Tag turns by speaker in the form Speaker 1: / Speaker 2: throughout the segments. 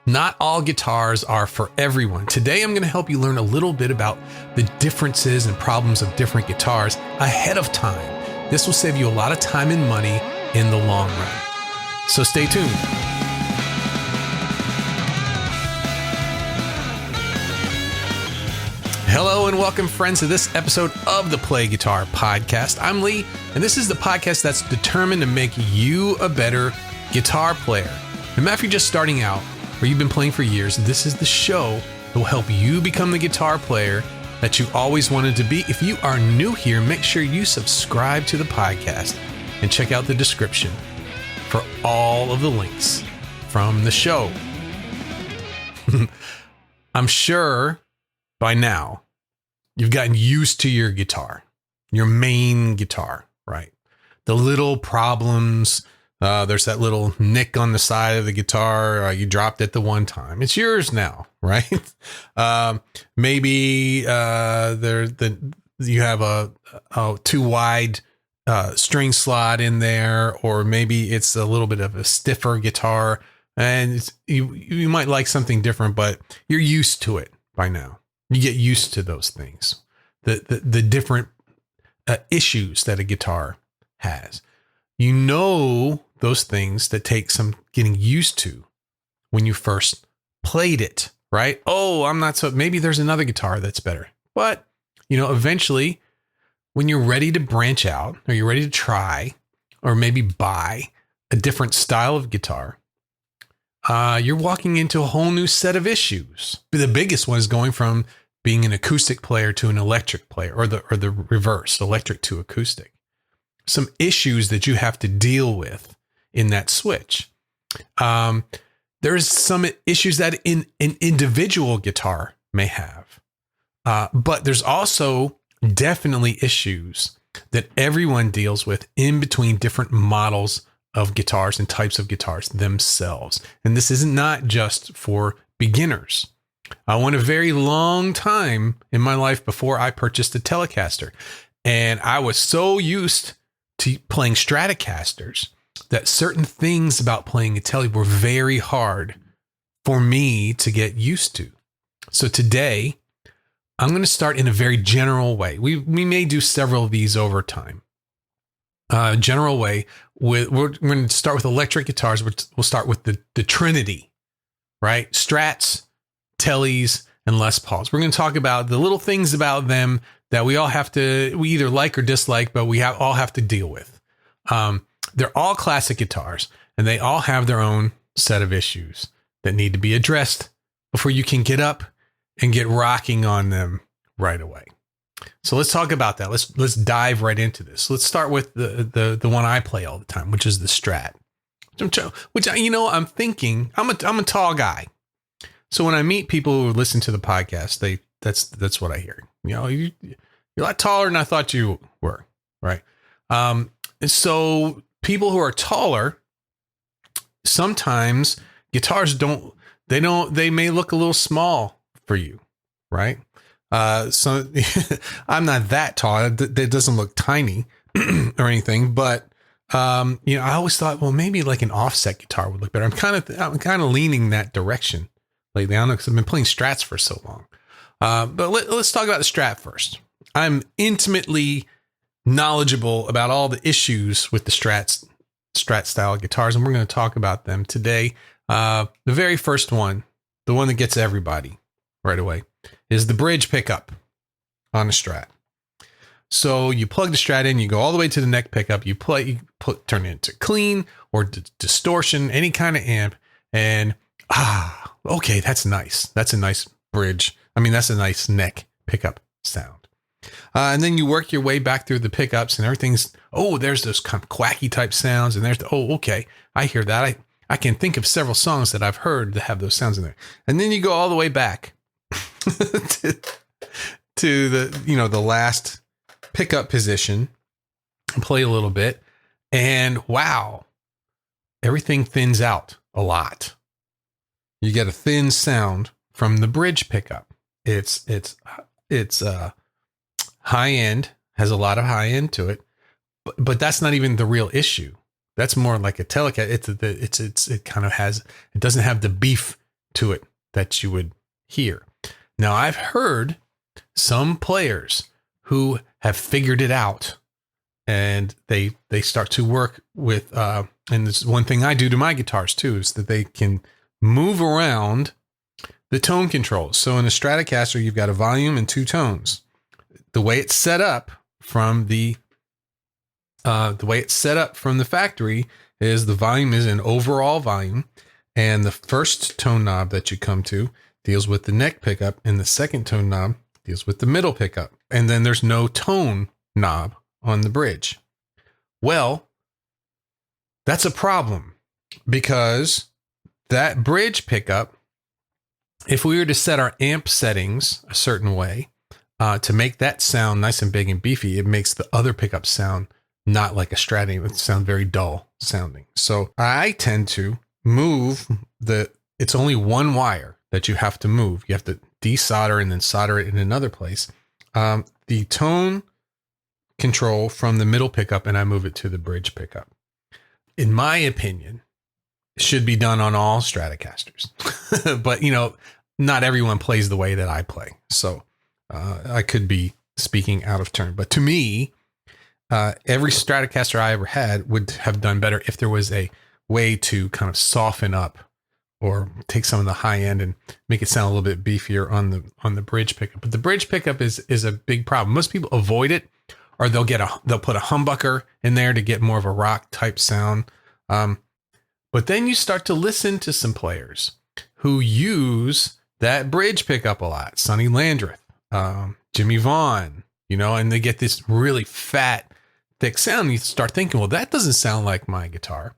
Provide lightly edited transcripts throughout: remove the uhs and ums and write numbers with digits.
Speaker 1: Not all guitars are for everyone. Today, I'm going to help you learn a little bit about the differences and problems of different guitars ahead of time. This will save you a lot of time and money in the long run. So stay tuned. Hello and welcome, friends, to this episode of the Play Guitar Podcast. I'm Lee, and this is the podcast that's determined to make you a better guitar player. No matter if you're just starting out or you've been playing for years, this is the show that will help you become the guitar player that you always wanted to be. If you are new here, make sure you subscribe to the podcast and check out the description for all of the links from the show. I'm sure by now you've gotten used to your guitar, your main guitar, right? The little problems. There's that little nick on the side of the guitar. You dropped it the one time. It's yours now, right? Maybe you have a too wide string slot in there, or maybe it's a little bit of a stiffer guitar, and you might like something different, but you're used to it by now. You get used to those things, the different issues that a guitar has. You know those things that take some getting used to when you first played it, right? Oh, maybe there's another guitar that's better. But, eventually when you're ready to branch out, or you're ready to try, or maybe buy a different style of guitar, you're walking into a whole new set of issues. The biggest one is going from being an acoustic player to an electric player, or the reverse, electric to acoustic. Some issues that you have to deal with in that switch. There's some issues that an individual guitar may have, but there's also definitely issues that everyone deals with in between different models of guitars and types of guitars themselves. And this is not just for beginners. I went a very long time in my life before I purchased a Telecaster, and I was so used to playing Stratocasters that certain things about playing a Tele were very hard for me to get used to. So today, I'm going to start in a very general way. We may do several of these over time. General way, we're going to start with electric guitars. We'll start with the Trinity, right? Strats, Teles, and Les Pauls. We're going to talk about the little things about them that we either like or dislike, but we all have to deal with. They're all classic guitars, and they all have their own set of issues that need to be addressed before you can get up and get rocking on them right away. So let's talk about that. Let's dive right into this. Let's start with the one I play all the time, which is the Strat. Which I'm thinking I'm a tall guy, so when I meet people who listen to the podcast, that's what I hear. You're a lot taller than I thought you were, right? So people who are taller, sometimes guitars they may look a little small for you, right? So I'm not that tall. It doesn't look tiny or anything, but I always thought, well, maybe like an offset guitar would look better. I'm kind of leaning that direction lately. I don't know, because I've been playing Strats for so long. But let's talk about the Strat first. I'm intimately knowledgeable about all the issues with the Strat style guitars, and we're going to talk about them today. The very first one, the one that gets everybody right away, is the bridge pickup on a Strat. So you plug the Strat in, you go all the way to the neck pickup, turn it into clean or distortion, any kind of amp, and okay, that's nice. That's a nice bridge. That's a nice neck pickup sound. And then you work your way back through the pickups, and everything's, there's those kind of quacky type sounds, and there's okay, I hear that. I can think of several songs that I've heard that have those sounds in there. And then you go all the way back to the last pickup position and play a little bit, and wow, everything thins out a lot. You get a thin sound from the bridge pickup. It's high end, has a lot of high end to it, but that's not even the real issue. That's more like a Telecaster. It doesn't have the beef to it that you would hear. Now, I've heard some players who have figured it out, and they start to work with, and this is one thing I do to my guitars too, is that they can move around the tone controls. So in a Stratocaster, you've got a volume and 2 tones. The way it's set up from the factory is the volume is an overall volume, and the first tone knob that you come to deals with the neck pickup, and the second tone knob deals with the middle pickup. And then there's no tone knob on the bridge. Well, that's a problem, because that bridge pickup, if we were to set our amp settings a certain way to make that sound nice and big and beefy, it makes the other pickups sound not like a Strat. It would sound very dull sounding. So I tend to move it's only one wire that you have to move. You have to desolder and then solder it in another place. The tone control from the middle pickup, and I move it to the bridge pickup. In my opinion, it should be done on all Stratocasters, but not everyone plays the way that I play. So I could be speaking out of turn, but to me, every Stratocaster I ever had would have done better if there was a way to kind of soften up or take some of the high end and make it sound a little bit beefier on the bridge pickup. But the bridge pickup is a big problem. Most people avoid it, or they'll put a humbucker in there to get more of a rock type sound. But then you start to listen to some players who use that bridge pickup a lot. Sonny Landreth, Jimmy Vaughn, and they get this really fat, thick sound. You start thinking, well, that doesn't sound like my guitar.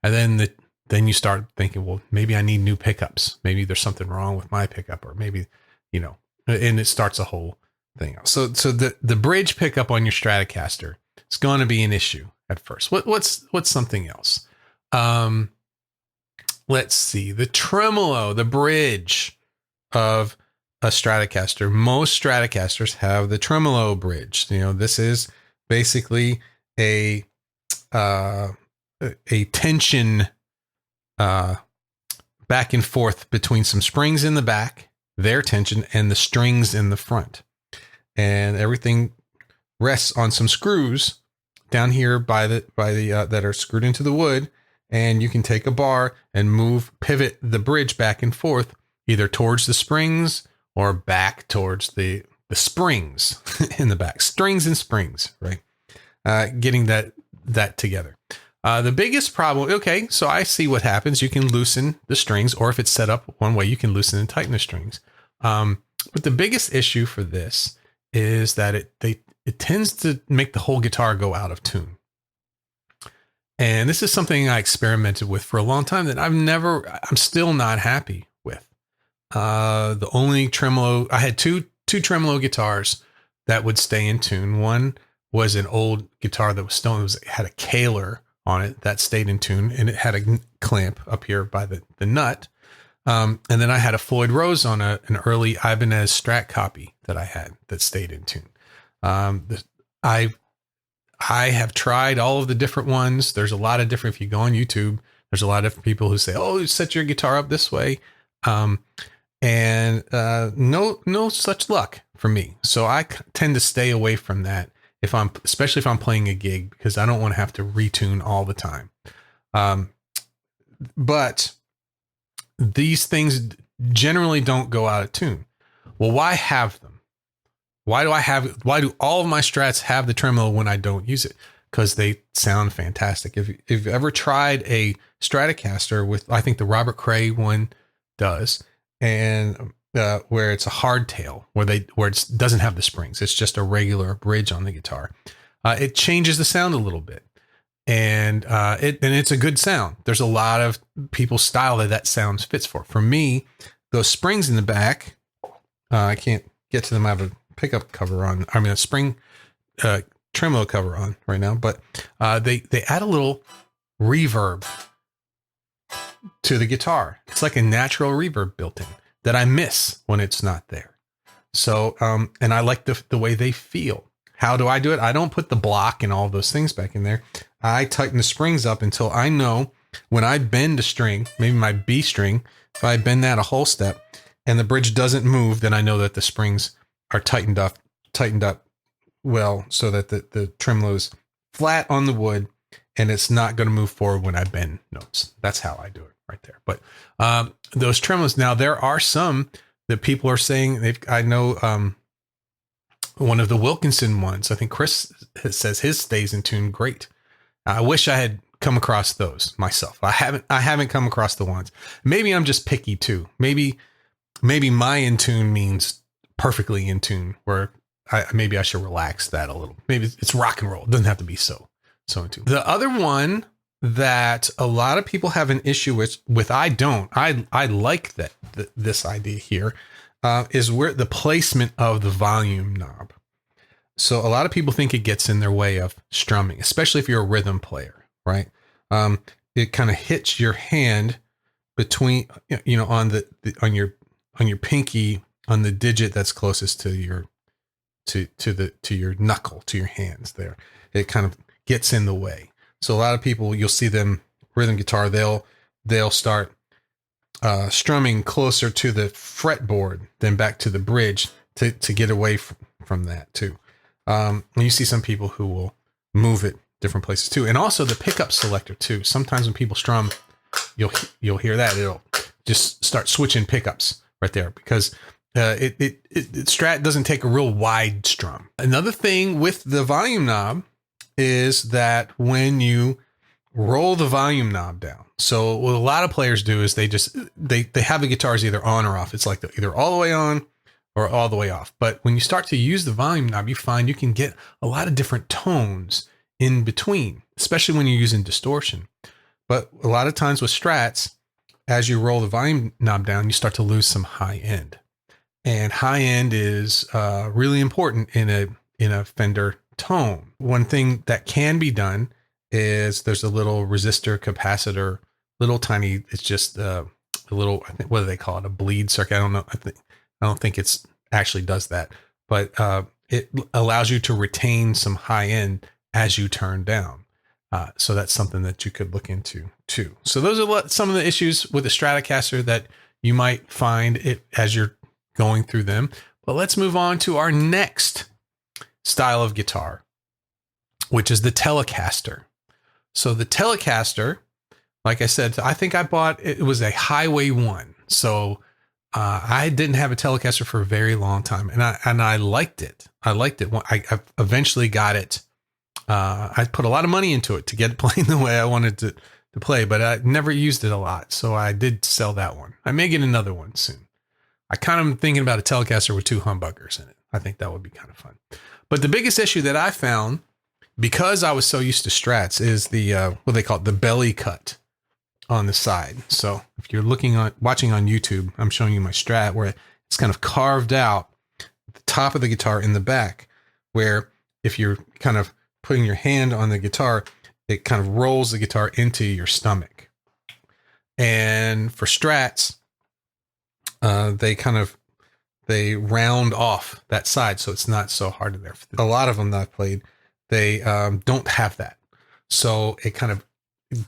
Speaker 1: And then you start thinking, well, maybe I need new pickups. Maybe there's something wrong with my pickup, or maybe, and it starts a whole thing out. So the bridge pickup on your Stratocaster is going to be an issue at first. What's something else? Let's see, the tremolo, the bridge of a Stratocaster. Most Stratocasters have the tremolo bridge. This is basically a tension back and forth between some springs in the back, their tension, and the strings in the front. And everything rests on some screws down here by the that are screwed into the wood. And you can take a bar and pivot the bridge back and forth, either towards the springs or back towards the springs in the back. Strings and springs, right? Getting that together. The biggest problem, okay, so I see what happens. You can loosen the strings, or if it's set up one way, you can loosen and tighten the strings. But the biggest issue for this is that it tends to make the whole guitar go out of tune. And this is something I experimented with for a long time that I'm still not happy with. The only tremolo, I had two tremolo guitars that would stay in tune. One was an old guitar that was stolen. It had a Kaler on it that stayed in tune, and it had a clamp up here by the nut. And then I had a Floyd Rose on an early Ibanez Strat copy that I had that stayed in tune. I have tried all of the different ones. There's a lot of different, if you go on YouTube, there's a lot of different people who say, oh, set your guitar up this way. And no such luck for me. So I tend to stay away from that especially if I'm playing a gig, because I don't want to have to retune all the time. But these things generally don't go out of tune. Well, why have them? Why do all of my Strats have the tremolo when I don't use it? Because they sound fantastic. If you've ever tried a Stratocaster with, I think the Robert Cray one does, and where it's a hardtail, where it doesn't have the springs, it's just a regular bridge on the guitar. It changes the sound a little bit, and it's a good sound. There's a lot of people's style that sound fits for. For me, those springs in the back, I can't get to them. I have a pickup cover on. I mean, a spring tremolo cover on right now, but they add a little reverb to the guitar. It's like a natural reverb built in that I miss when it's not there. So, and I like the way they feel. How do I do it? I don't put the block and all those things back in there. I tighten the springs up until I know when I bend a string, maybe my B string, if I bend that a whole step and the bridge doesn't move, then I know that the springs are tightened up well, so that the tremolo is flat on the wood and it's not going to move forward when I bend notes. That's how I do it right there. But those tremolos, now there are some that people are saying I know one of the Wilkinson ones, I think Chris says his stays in tune great. I wish I had come across those myself. I haven't come across the ones. Maybe I'm just picky too. Maybe my in tune means perfectly in tune, where maybe I should relax that a little. Maybe it's rock and roll. It doesn't have to be so in tune. The other one that a lot of people have an issue with I don't. I like this idea here is where the placement of the volume knob. So a lot of people think it gets in their way of strumming, especially if you're a rhythm player, right? It kind of hits your hand between, on your pinky, on the digit that's closest to your knuckle, to your hands there. It kind of gets in the way. So a lot of people, you'll see them rhythm guitar, they'll start strumming closer to the fretboard than back to the bridge to get away from that too. And you see some people who will move it different places too. And also the pickup selector too. Sometimes when people strum, you'll hear that it'll just start switching pickups right there, because Strat doesn't take a real wide strum. Another thing with the volume knob is that when you roll the volume knob down, so what a lot of players do is they have the guitars either on or off. It's like either all the way on or all the way off. But when you start to use the volume knob, you find you can get a lot of different tones in between, especially when you're using distortion. But a lot of times with Strats, as you roll the volume knob down, you start to lose some high end. And high end is really important in a Fender tone. One thing that can be done is there's a little resistor capacitor, little tiny, it's just a little, I think, what do they call it? A bleed circuit. I don't know. I don't think it's actually does that, but it allows you to retain some high end as you turn down. So that's something that you could look into too. So those are some of the issues with the Stratocaster that you might find it as you're going through them. But let's move on to our next style of guitar, which is the Telecaster. So the Telecaster, like I said, I think I bought, it was a Highway 1. So I didn't have a Telecaster for a very long time, and I liked it. I eventually got it. I put a lot of money into it to get it playing the way I wanted to play, but I never used it a lot. So I did sell that one. I may get another one soon. I kind of am thinking about a Telecaster with 2 humbuckers in it. I think that would be kind of fun. But the biggest issue that I found, because I was so used to Strats, is the what they call it, the belly cut on the side. So if you're watching on YouTube, I'm showing you my Strat where it's kind of carved out at the top of the guitar in the back, where if you're kind of putting your hand on the guitar, it kind of rolls the guitar into your stomach. And for Strats, they round off that side, so it's not so hard in there. A lot of them that I've played, they don't have that. So it kind of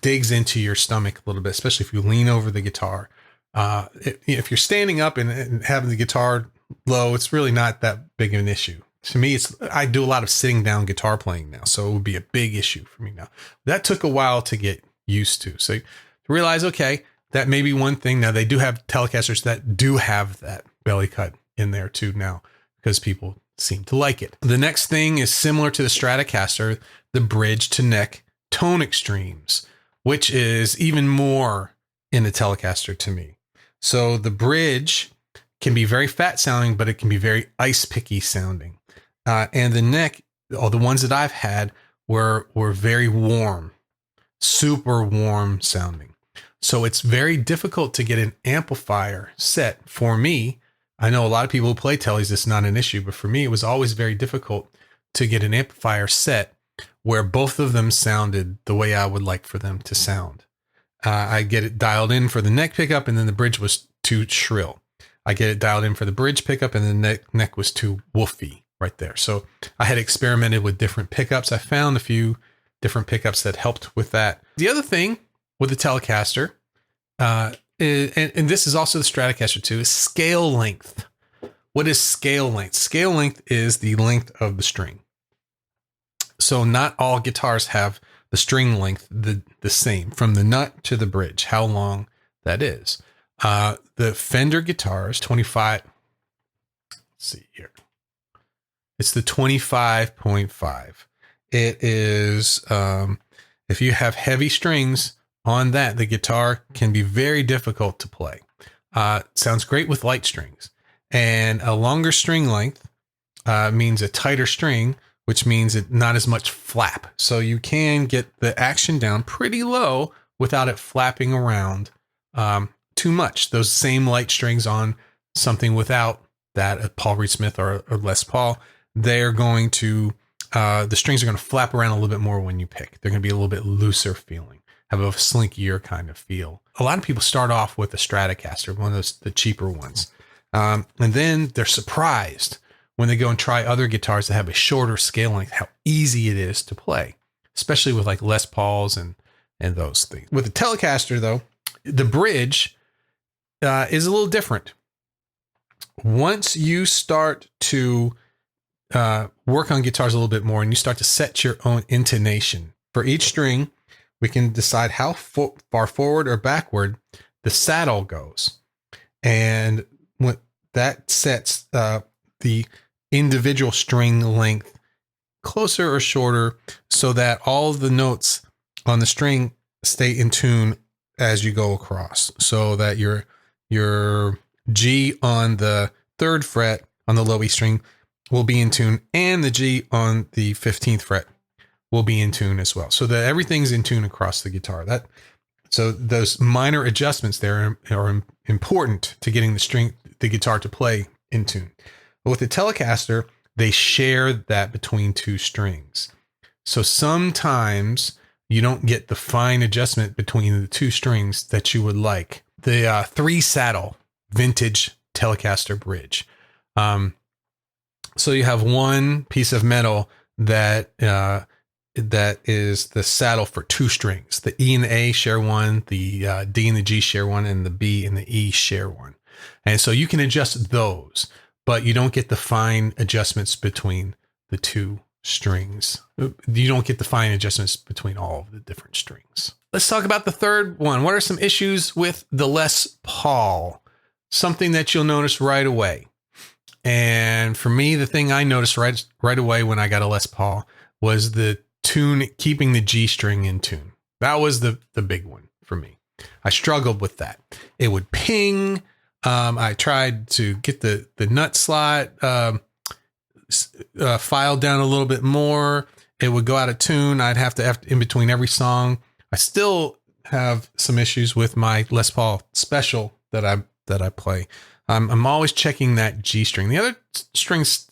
Speaker 1: digs into your stomach a little bit, especially if you lean over the guitar. If you're standing up and having the guitar low, it's really not that big of an issue. To me, I do a lot of sitting down guitar playing now, so it would be a big issue for me now. That took a while to get used to. So to realize, okay, that may be one thing. Now they do have Telecasters that do have that belly cut in there too now, because people seem to like it. The next thing is similar to the Stratocaster, the bridge to neck tone extremes, which is even more in a Telecaster to me. So the bridge can be very fat sounding, but it can be very ice picky sounding. And the neck, all the ones that I've had were very warm, super warm sounding. So it's very difficult to get an amplifier set for me. I know a lot of people who play Tellies, it's not an issue, but for me, it was always very difficult to get an amplifier set where both of them sounded the way I would like for them to sound. I get it dialed in for the neck pickup, and then the bridge was too shrill. I get it dialed in for the bridge pickup, and the neck was too woofy right there. So I had experimented with different pickups. I found a few different pickups that helped with that. The other thing with the Telecaster, and this is also the Stratocaster too, is scale length. What is scale length? Scale length is the length of the string. So not all guitars have the string length the same from the nut to the bridge, how long that is. The Fender guitars, 25, let's see here. It's the 25.5. It is, if you have heavy strings on that, the guitar can be very difficult to play. Sounds great with light strings. And a longer string length means a tighter string, which means it not as much flap. So you can get the action down pretty low without it flapping around too much. Those same light strings on something without that, a Paul Reed Smith or Les Paul, they're going to, the strings are going to flap around a little bit more when you pick. They're going to be a little bit looser feeling, have a slinkier kind of feel. A lot of people start off with a Stratocaster, one of those, the cheaper ones. And then they're surprised when they go and try other guitars that have a shorter scale length, how easy it is to play, especially with like Les Pauls and those things. With the Telecaster though, the bridge is a little different. Once you start to work on guitars a little bit more and you start to set your own intonation for each string, we can decide how far forward or backward the saddle goes. And when that sets the individual string length closer or shorter so that all of the notes on the string stay in tune as you go across, so that your G on the 3rd fret on the low E string will be in tune, and the G on the 15th fret will be in tune as well, so that everything's in tune across the guitar. So those minor adjustments there are important to getting the guitar to play in tune. But with the Telecaster, they share that between two strings. So sometimes you don't get the fine adjustment between the two strings that you would like. The 3-saddle vintage Telecaster bridge. So you have one piece of metal that is the saddle for 2 strings. The E and the A share one, the D and the G share one, and the B and the E share one. And so you can adjust those, but you don't get the fine adjustments between the 2 strings. You don't get the fine adjustments between all of the different strings. Let's talk about the third one. What are some issues with the Les Paul? Something that you'll notice right away. And for me, the thing I noticed right away when I got a Les Paul was the tune, keeping the G string in tune. That was the big one for me. I struggled with that. It would ping. I tried to get the nut slot filed down a little bit more. It would go out of tune. I'd have to in between every song. I still have some issues with my Les Paul Special that I play. I'm always checking that G string. The other strings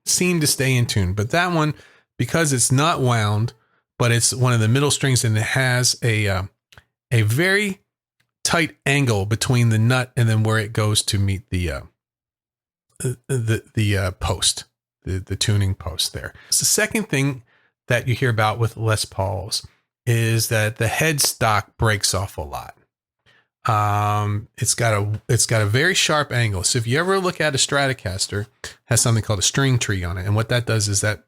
Speaker 1: seem to stay in tune, but that one, because it's not wound, but it's one of the middle strings and it has a very tight angle between the nut and then where it goes to meet the post, the tuning post there. So the second thing that you hear about with Les Pauls is that the headstock breaks off a lot. It's got a very sharp angle. So if you ever look at a Stratocaster, it has something called a string tree on it. And what that does is that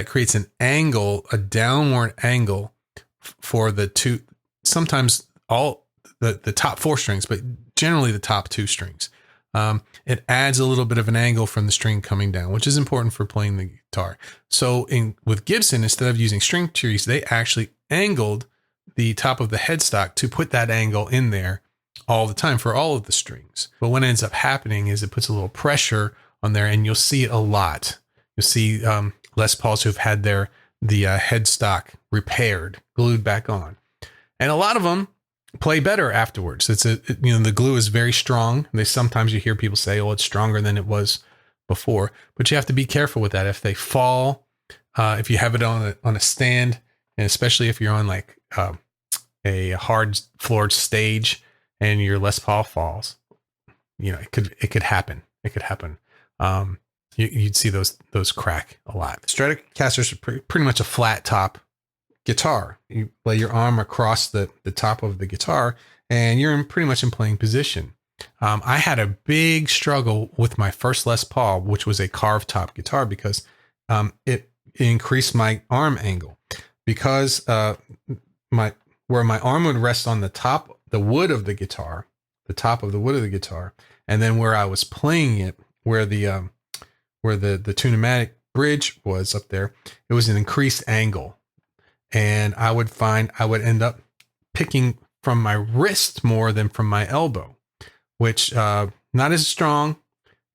Speaker 1: creates an angle, a downward angle for the two, sometimes all the top 4 strings, but generally the top 2 strings. It adds a little bit of an angle from the string coming down, which is important for playing the guitar. So with Gibson, instead of using string trees, they actually angled the top of the headstock to put that angle in there all the time for all of the strings. But what ends up happening is it puts a little pressure on there, and you'll see it a lot. You'll see Les Pauls who've had the headstock repaired, glued back on, and a lot of them play better afterwards. The glue is very strong. Sometimes you hear people say, "Oh, it's stronger than it was before," but you have to be careful with that. If they fall, if you have it on a stand, and especially if you're on like a hard floored stage and your Les Paul falls, it could happen. It could happen. You'd see those crack a lot. Stratocasters are pretty much a flat top guitar. You lay your arm across the top of the guitar, and you're pretty much in playing position. I had a big struggle with my first Les Paul, which was a carved top guitar, because it increased my arm angle, because where my arm would rest on the top of the wood of the guitar, and then where I was playing it, where the tunematic bridge was up there, it was an increased angle, and I would end up picking from my wrist more than from my elbow, which not as strong.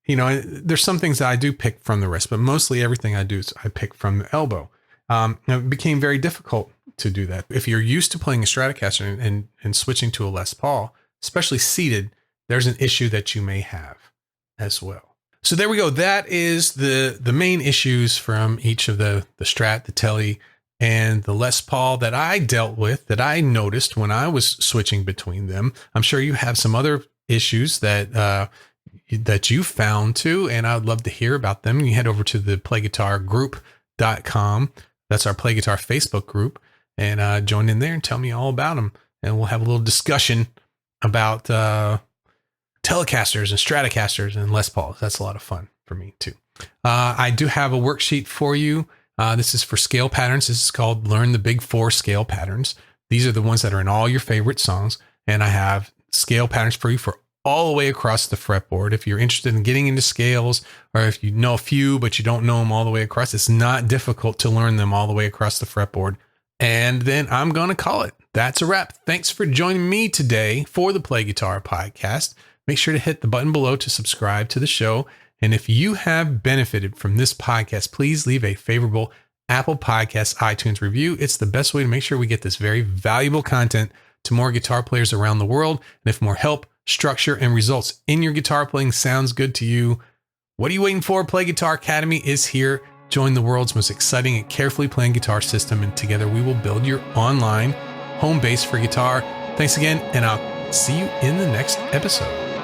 Speaker 1: There's some things that I do pick from the wrist, but mostly everything I do is I pick from the elbow. It became very difficult to do that. If you're used to playing a Stratocaster and switching to a Les Paul, especially seated, there's an issue that you may have as well. So there we go. That is the main issues from each of the Strat, the Tele, and the Les Paul that I dealt with, that I noticed when I was switching between them. I'm sure you have some other issues that you found too, and I would love to hear about them. You head over to the playguitargroup.com. That's our Play Guitar Facebook group, and join in there and tell me all about them. And we'll have a little discussion about Telecasters and Stratocasters and Les Pauls. That's a lot of fun for me too. I do have a worksheet for you. This is for scale patterns. This is called Learn the Big Four Scale Patterns. These are the ones that are in all your favorite songs. And I have scale patterns for you for all the way across the fretboard. If you're interested in getting into scales, or if you know a few, but you don't know them all the way across, it's not difficult to learn them all the way across the fretboard. And then I'm going to call it. That's a wrap. Thanks for joining me today for the Play Guitar podcast. Make sure to hit the button below to subscribe to the show. And if you have benefited from this podcast, please leave a favorable Apple Podcasts iTunes review. It's the best way to make sure we get this very valuable content to more guitar players around the world. And if more help, structure, and results in your guitar playing sounds good to you, what are you waiting for? Play Guitar Academy is here. Join the world's most exciting and carefully planned guitar system, and together we will build your online home base for guitar. Thanks again, and I'll see you in the next episode.